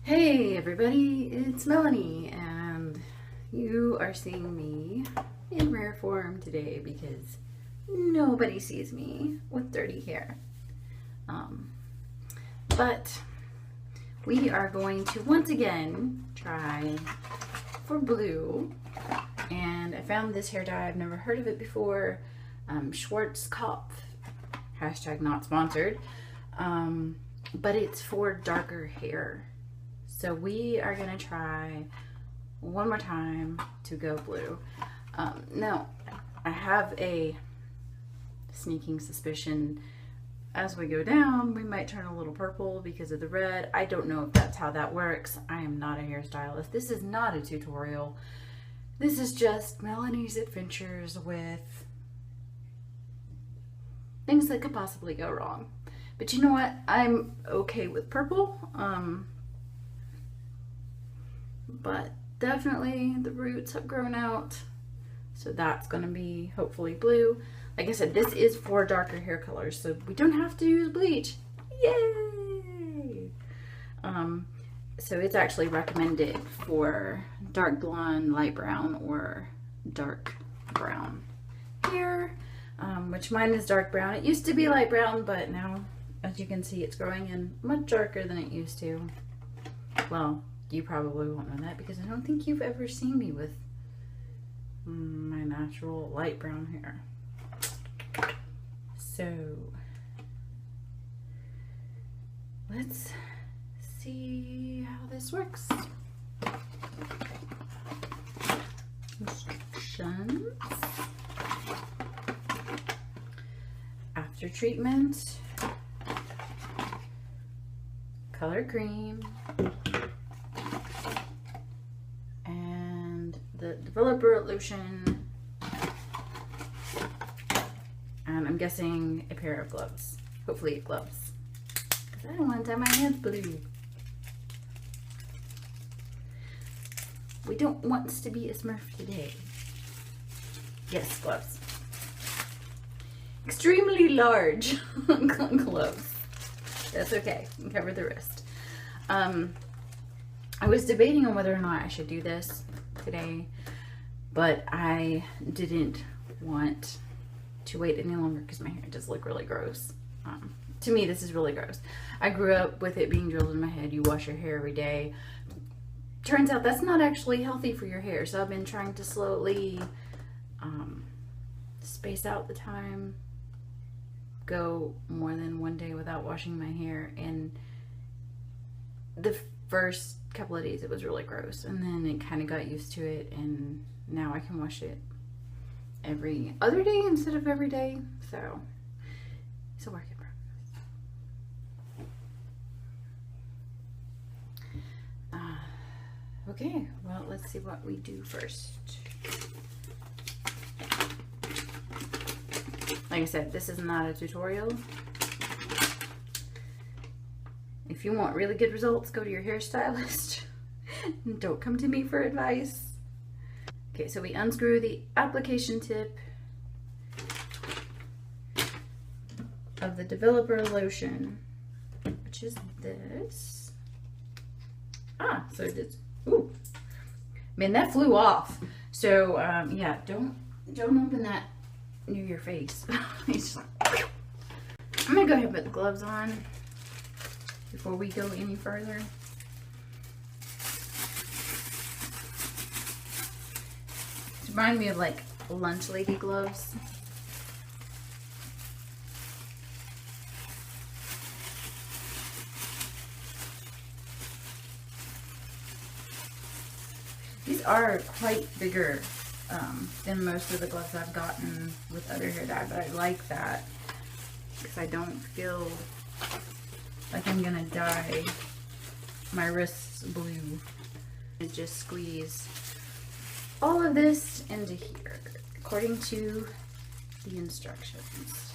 Hey everybody, it's Melanie, and you are seeing me in rare form today because nobody sees me with dirty hair. But we are going to once again try for blue, and I found this hair dye. I've never heard of it before. Schwarzkopf, hashtag not sponsored, but it's for darker hair. So we are gonna try one more time to go blue. Now, I have a sneaking suspicion as we go down, we might turn a little purple because of the red. I don't know if that's how that works. I am not a hairstylist. This is not a tutorial. This is just Melanie's adventures with things that could possibly go wrong. But you know what? I'm okay with purple. But definitely the roots have grown out, so that's going to be hopefully blue. Like I said, this is for darker hair colors, so we don't have to use bleach. Yay! So it's actually recommended for dark blonde, light brown, or dark brown hair, which mine is dark brown. It used to be light brown, but now, as you can see, it's growing in much darker than it used to. Well, you probably won't know that because I don't think you've ever seen me with my natural light brown hair. So let's see how this works. Instructions. After treatment, color cream, the developer lotion, and I'm guessing a pair of gloves. Hopefully gloves, because I don't want to dye my hands blue. We don't want us to be a Smurf today. Yes, gloves. Extremely large gloves. That's okay. You can cover the wrist. I was debating on whether or not I should do this today, but I didn't want to wait any longer because my hair does look really gross. To me, this is really gross. I grew up with it being drilled in my head. You wash your hair every day. Turns out that's not actually healthy for your hair, so I've been trying to slowly space out the time, go more than one day without washing my hair, and the first couple of days it was really gross, and then it kind of got used to it, and now I can wash it every other day instead of every day, so it's a work in progress. Okay, well, let's see what we do first. Like I said, this is not a tutorial. If you want really good results, go to your hairstylist. Don't come to me for advice. Okay, so we unscrew the application tip of the developer lotion, which is this. So it is. Ooh, man, that flew off. So yeah, don't open that near your face. It's just like, I'm gonna go ahead and put the gloves on before we go any further. It reminds me of like lunch lady gloves. These are quite bigger than most of the gloves I've gotten with other hair dye, but I like that because I don't feel like I'm gonna dye my wrists blue. And just squeeze all of this into here according to the instructions.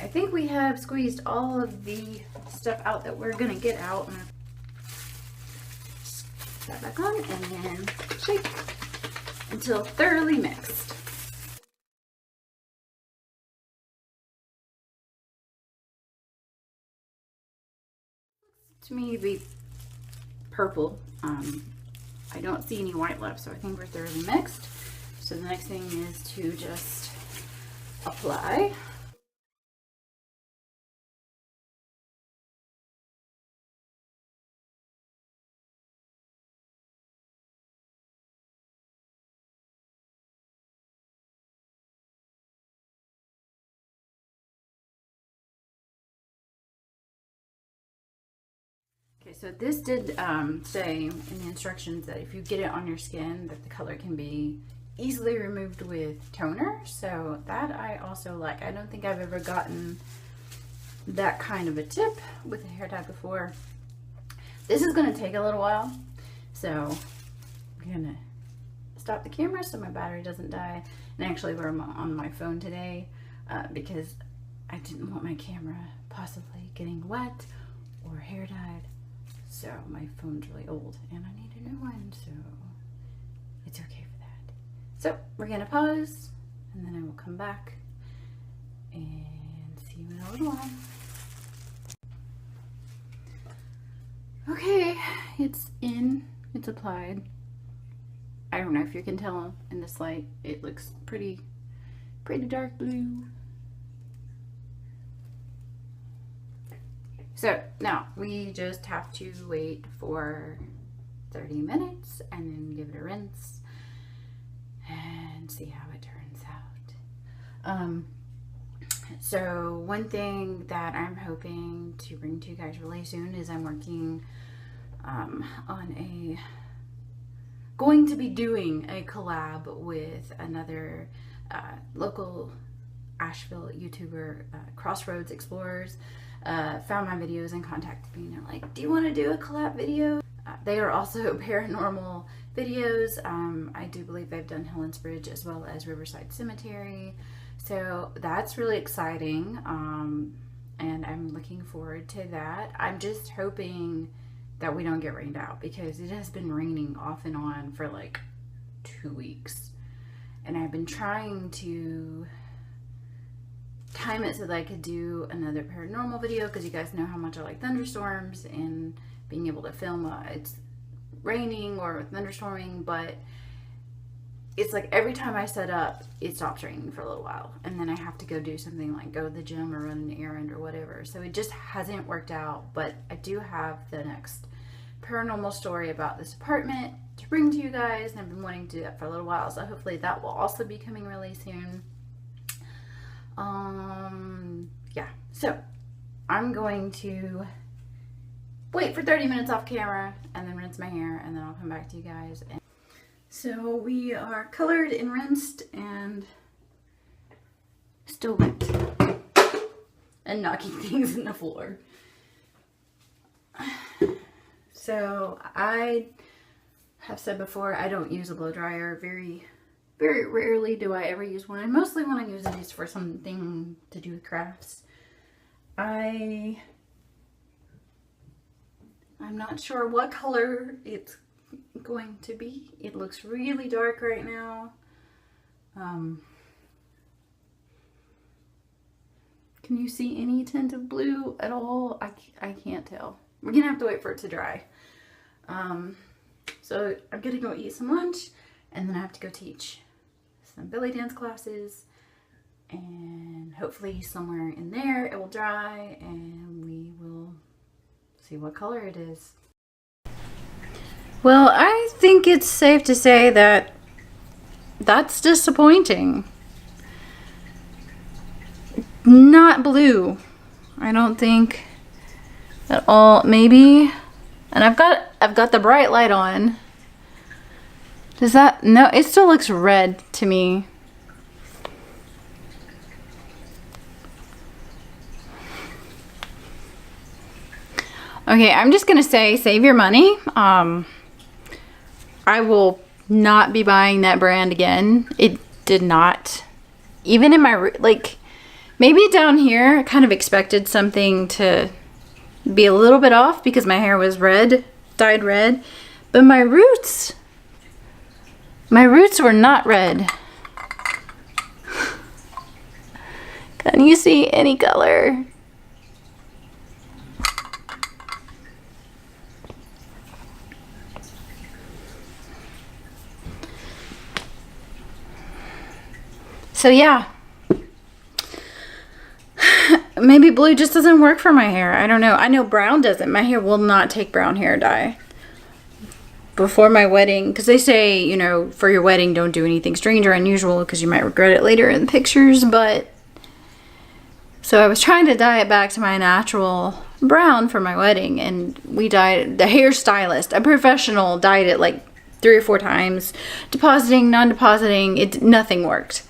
I think we have squeezed all of the stuff out that we're gonna get out. And put that back on and then shake until thoroughly mixed. to me to be purple. I don't see any white left, so I think we're thoroughly mixed. So the next thing is to just apply. Okay, so this did say in the instructions that if you get it on your skin, that the color can be easily removed with toner. So that I also like. I don't think I've ever gotten that kind of a tip with a hair dye before. This is going to take a little while, so I'm gonna stop the camera so my battery doesn't die. And actually, we're on my phone today because I didn't want my camera possibly getting wet or hair dyed. So my phone's really old and I need a new one, so it's okay for that. So we're gonna pause and then I will come back and see you in a little while. Okay, it's in, it's applied. I don't know if you can tell in this light, it looks pretty dark blue. So now we just have to wait for 30 minutes and then give it a rinse and see how it turns out. So one thing that I'm hoping to bring to you guys really soon is I'm working going to be doing a collab with another local Asheville YouTuber, Crossroads Explorers. Found my videos and contacted me and they're like, do you want to do a collab video? They are also paranormal videos. I do believe they've done Helen's Bridge as well as Riverside Cemetery. So that's really exciting. And I'm looking forward to that. I'm just hoping that we don't get rained out because it has been raining off and on for like 2 weeks. And I've been trying to time it so that I could do another paranormal video because you guys know how much I like thunderstorms and being able to film it's raining or thunderstorming, but it's like every time I set up it stops raining for a little while and then I have to go do something like go to the gym or run an errand or whatever. So it just hasn't worked out, but I do have the next paranormal story about this apartment to bring to you guys and I've been wanting to do that for a little while, so hopefully that will also be coming really soon. Yeah, so I'm going to wait for 30 minutes off camera and then rinse my hair and then I'll come back to you guys. So we are colored and rinsed and still wet and knocking things in the floor. So I have said before, I don't use a blow dryer. Very rarely do I ever use one. And mostly when I use it is for something to do with crafts. I'm not sure what color it's going to be. It looks really dark right now. Can you see any tint of blue at all? I can't tell. We're gonna have to wait for it to dry. So I'm gonna go eat some lunch and then I have to go teach some belly dance classes and hopefully somewhere in there it will dry and we will see what color it is. Well, I think it's safe to say that that's disappointing. Not blue. I don't think at all. Maybe, and I've got the bright light on. Does that, no, it still looks red to me. Okay, I'm just gonna say save your money. I will not be buying that brand again. It did not, even in my, like, maybe down here I kind of expected something to be a little bit off because my hair was red, dyed red, but my roots were not red. Can you see any color? So yeah, maybe blue just doesn't work for my hair. I don't know. I know brown doesn't. My hair will not take brown hair dye before my wedding, because they say, you know, for your wedding don't do anything strange or unusual because you might regret it later in the pictures. But so I was trying to dye it back to my natural brown for my wedding, and we dyed, the hairstylist, a professional, dyed it like 3 or 4 times, depositing, non-depositing, nothing worked.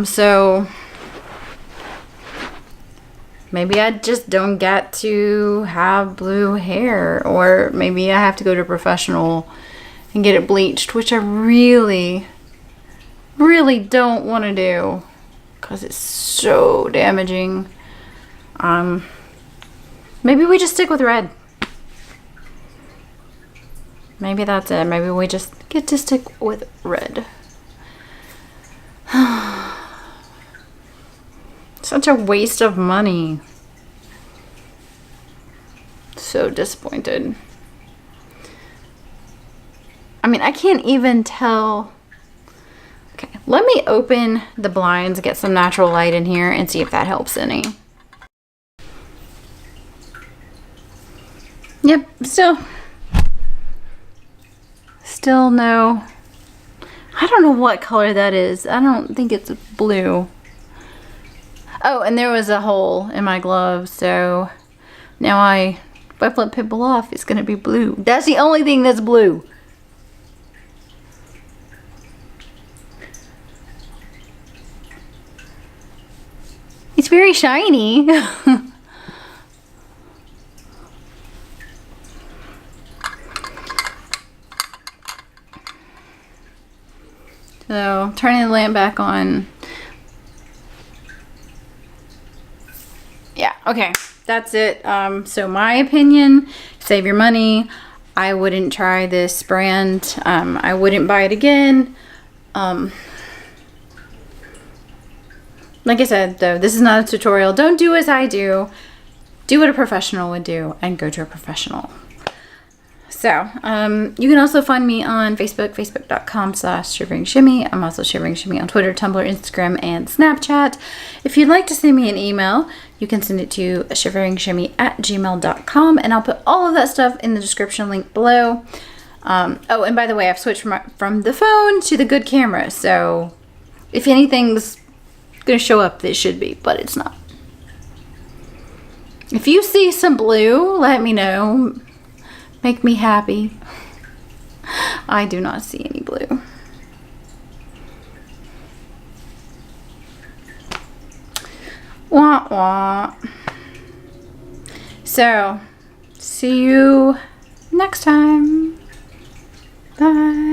So maybe I just don't get to have blue hair, or maybe I have to go to a professional and get it bleached, which I really, really don't want to do because it's so damaging. Maybe we just stick with red. Maybe that's it. Maybe we just get to stick with red. Such a waste of money. So disappointed. I mean, I can't even tell. Okay, let me open the blinds, get some natural light in here, and see if that helps any. Yep, still no. I don't know what color that is. I don't think it's blue. Oh, and there was a hole in my glove, so now if I flip Pimple off, it's gonna be blue. That's the only thing that's blue. It's very shiny. So, turning the lamp back on. Yeah, okay, that's it. So my opinion, save your money. I wouldn't try this brand. I wouldn't buy it again. Like I said, though, this is not a tutorial. Don't do as I do. Do what a professional would do and go to a professional. So, you can also find me on Facebook, facebook.com/ShiveringShimmy. I'm also ShiveringShimmy on Twitter, Tumblr, Instagram, and Snapchat. If you'd like to send me an email, you can send it to ShiveringShimmy@gmail.com, and I'll put all of that stuff in the description link below. Oh, and by the way, I've switched from the phone to the good camera, so if anything's going to show up, it should be, but it's not. If you see some blue, let me know. Make me happy. I do not see any blue. Wah wah. So, see you next time. Bye.